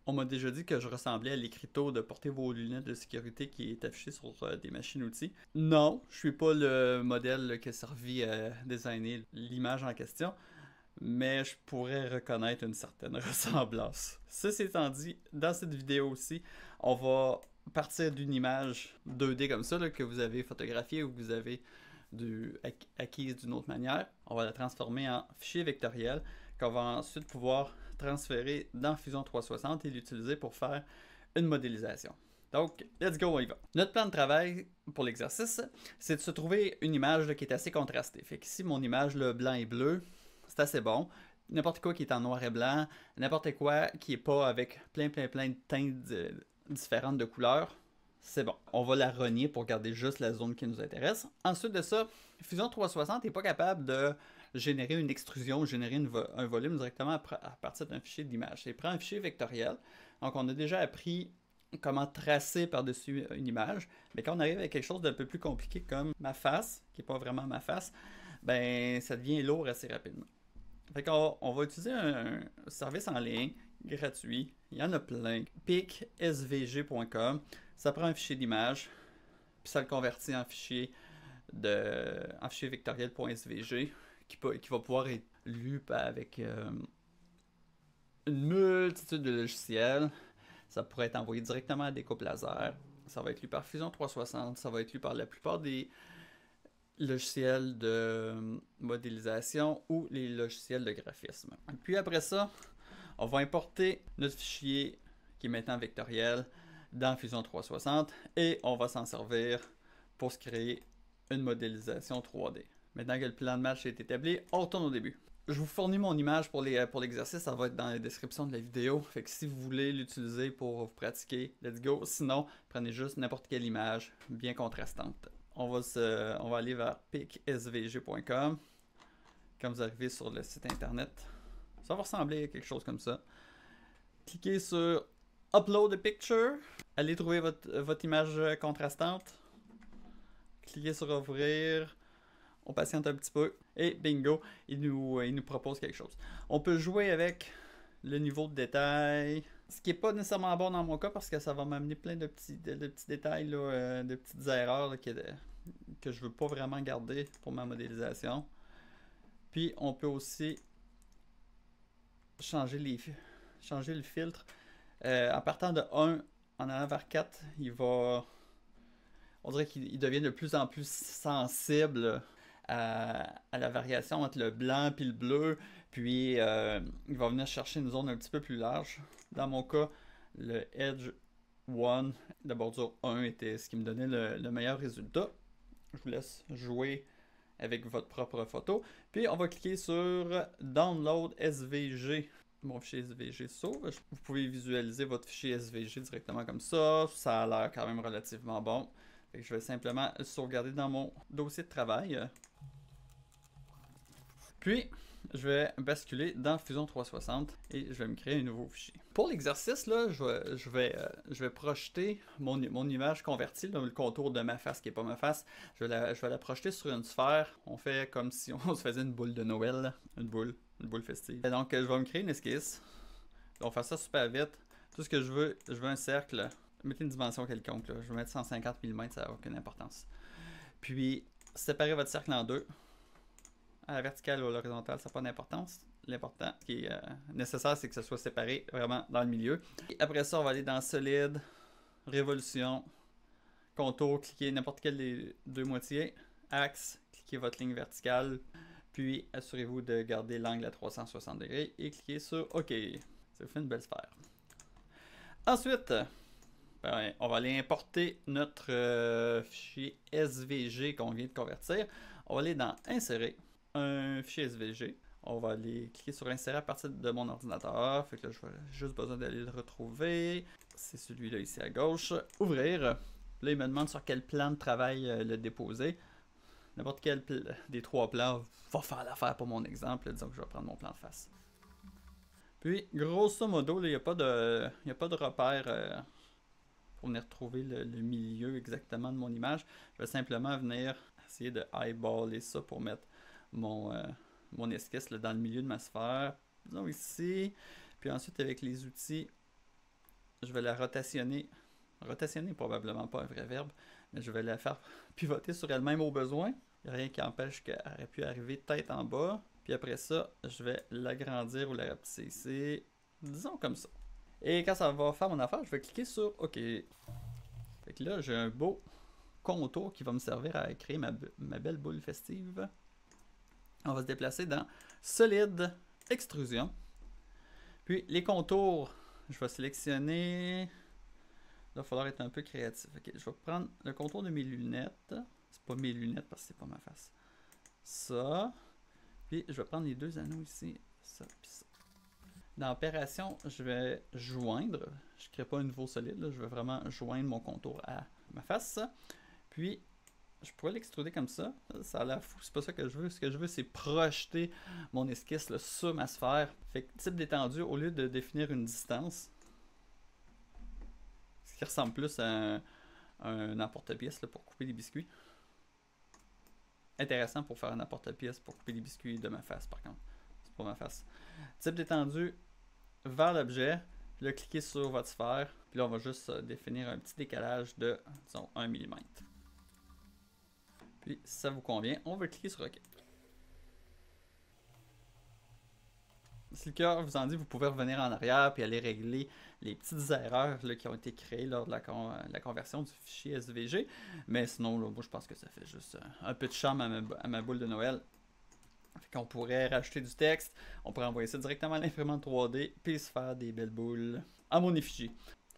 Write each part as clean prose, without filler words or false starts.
On m'a déjà dit que je ressemblais à l'écriteau de porter vos lunettes de sécurité qui est affiché sur des machines-outils. Non, je suis pas le modèle qui a servi à designer l'image en question, mais je pourrais reconnaître une certaine ressemblance. Ceci étant dit, dans cette vidéo aussi, on va partir d'une image 2D comme ça là, que vous avez photographiée ou que vous avez acquise d'une autre manière. On va la transformer en fichier vectoriel qu'on va ensuite pouvoir transférer dans Fusion 360 et l'utiliser pour faire une modélisation. Donc, let's go, on y va. Notre plan de travail pour l'exercice, c'est de se trouver une image là, qui est assez contrastée. Fait qu'ici, mon image, le blanc et bleu, c'est assez bon. N'importe quoi qui est en noir et blanc, n'importe quoi qui est pas avec plein de teintes différentes de couleurs, c'est bon. On va la renier pour garder juste la zone qui nous intéresse. Ensuite de ça, Fusion 360 n'est pas capable de générer une extrusion, générer un volume directement à partir d'un fichier d'image. Il prend un fichier vectoriel. Donc on a déjà appris comment tracer par-dessus une image. Mais quand on arrive à quelque chose d'un peu plus compliqué comme ma face, qui n'est pas vraiment ma face, ben ça devient lourd assez rapidement. Fait qu'on va utiliser un service en ligne gratuit. Il y en a plein. picsvg.com. Ça prend un fichier d'image, puis ça le convertit en fichier vectoriel.svg qui va pouvoir être lu avec une multitude de logiciels. Ça pourrait être envoyé directement à des coupes laser. Ça va être lu par Fusion 360. Ça va être lu par la plupart des logiciels de modélisation ou les logiciels de graphisme. Puis après ça, on va importer notre fichier qui est maintenant vectoriel dans Fusion 360 et on va s'en servir pour se créer une modélisation 3D. Maintenant que le plan de match est établi, on retourne au début. Je vous fournis mon image pour l'exercice, ça va être dans la description de la vidéo. Fait que si vous voulez l'utiliser pour vous pratiquer, let's go. Sinon, prenez juste n'importe quelle image bien contrastante. On va aller vers picsvg.com. Quand vous arrivez sur le site internet, ça va ressembler à quelque chose comme ça. Cliquez sur Upload a picture. Allez trouver votre image contrastante. Cliquez sur Ouvrir. On patiente un petit peu. Et bingo, il nous propose quelque chose. On peut jouer avec le niveau de détail. Ce qui n'est pas nécessairement bon dans mon cas parce que ça va m'amener plein de petits détails, là, de petites erreurs là, que je veux pas vraiment garder pour ma modélisation. Puis on peut aussi changer le filtre. En partant de 1 en allant vers 4, on dirait qu'il devient de plus en plus sensible à la variation entre le blanc et le bleu. Puis il va venir chercher une zone un petit peu plus large. Dans mon cas, le Edge 1, la bordure 1 était ce qui me donnait le meilleur résultat. Je vous laisse jouer avec votre propre photo. Puis on va cliquer sur Download SVG. Mon fichier SVG s'ouvre. Vous pouvez visualiser votre fichier SVG directement comme ça. Ça a l'air quand même relativement bon. Fait que je vais simplement le sauvegarder dans mon dossier de travail. Puis, je vais basculer dans Fusion 360 et je vais me créer un nouveau fichier. Pour l'exercice, là, je vais projeter mon image convertie, là, le contour de ma face qui n'est pas ma face. Je vais la projeter sur une sphère. On fait comme si on se faisait une boule de Noël, là. Une boule festive. Et donc, je vais me créer une esquisse. On va faire ça super vite. Tout ce que je veux un cercle. Mettez une dimension quelconque. Là. Je vais mettre 150 mm, ça n'a aucune importance. Puis, séparez votre cercle en deux. À la verticale ou à l'horizontale, ça n'a pas d'importance. L'important qui est nécessaire, c'est que ce soit séparé vraiment dans le milieu. Et après ça, on va aller dans Solide, Révolution, Contour, cliquez n'importe quelle des deux moitiés, Axe, cliquez votre ligne verticale, puis assurez-vous de garder l'angle à 360 degrés et cliquez sur OK. Ça vous fait une belle sphère. Ensuite, on va aller importer notre fichier SVG qu'on vient de convertir. On va aller dans Insérer un fichier SVG. On va aller cliquer sur Insérer à partir de mon ordinateur. Fait que là, je vais juste besoin d'aller le retrouver. C'est celui-là ici à gauche. Ouvrir. Là, il me demande sur quel plan de travail le déposer. N'importe quel des trois plans va faire l'affaire pour mon exemple. Disons que je vais prendre mon plan de face. Puis, grosso modo, il n'y a pas de repère pour venir trouver le milieu exactement de mon image. Je vais simplement venir essayer de eyeballer ça pour mettre mon esquisse là, dans le milieu de ma sphère. Disons ici. Puis ensuite, avec les outils je vais la rotationner. Rotationner, probablement pas un vrai verbe, mais je vais la faire pivoter sur elle-même au besoin. Il n'y a rien qui empêche qu'elle aurait pu arriver tête en bas. Puis après ça, je vais l'agrandir ou la rapetisser. Disons comme ça. Et quand ça va faire mon affaire, je vais cliquer sur OK. Fait que là, j'ai un beau contour qui va me servir à créer ma belle boule festive. On va se déplacer dans Solide, Extrusion. Puis les contours, je vais sélectionner. Là, il va falloir être un peu créatif. Ok, je vais prendre le contour de mes lunettes. C'est pas mes lunettes parce que c'est pas ma face. Ça. Puis je vais prendre les deux anneaux ici. Ça, puis ça. Dans Opération, je vais joindre. Je ne crée pas un nouveau solide. Là. Je vais vraiment joindre mon contour à ma face. Puis, je pourrais l'extruder comme ça. Ça a l'air fou. C'est pas ça que je veux. Ce que je veux, c'est projeter mon esquisse là, sur ma sphère. Fait que type d'étendue, au lieu de définir une distance, ce qui ressemble plus à un emporte-pièce pour couper des biscuits. Intéressant pour faire un emporte-pièce pour couper des biscuits de ma face, par contre. C'est pas ma face. Type d'étendue vers l'objet. Puis là, cliquez sur votre sphère. Puis là, on va juste définir un petit décalage de, disons, 1 mm. Puis, si ça vous convient, on va cliquer sur OK. Si le cœur vous en dit, vous pouvez revenir en arrière puis aller régler les petites erreurs là, qui ont été créées lors de la conversion du fichier SVG. Mais sinon, là, moi, je pense que ça fait juste un peu de charme à ma boule de Noël. Fait qu'on pourrait rajouter du texte, on pourrait envoyer ça directement à l'imprimante 3D puis se faire des belles boules à mon effigie.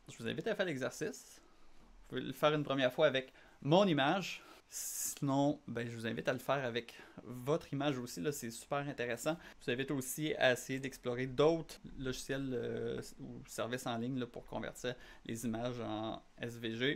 Je vous invite à faire l'exercice. Vous pouvez le faire une première fois avec mon image. Sinon, ben, je vous invite à le faire avec votre image aussi, là, c'est super intéressant. Je vous invite aussi à essayer d'explorer d'autres logiciels ou services en ligne là, pour convertir les images en SVG.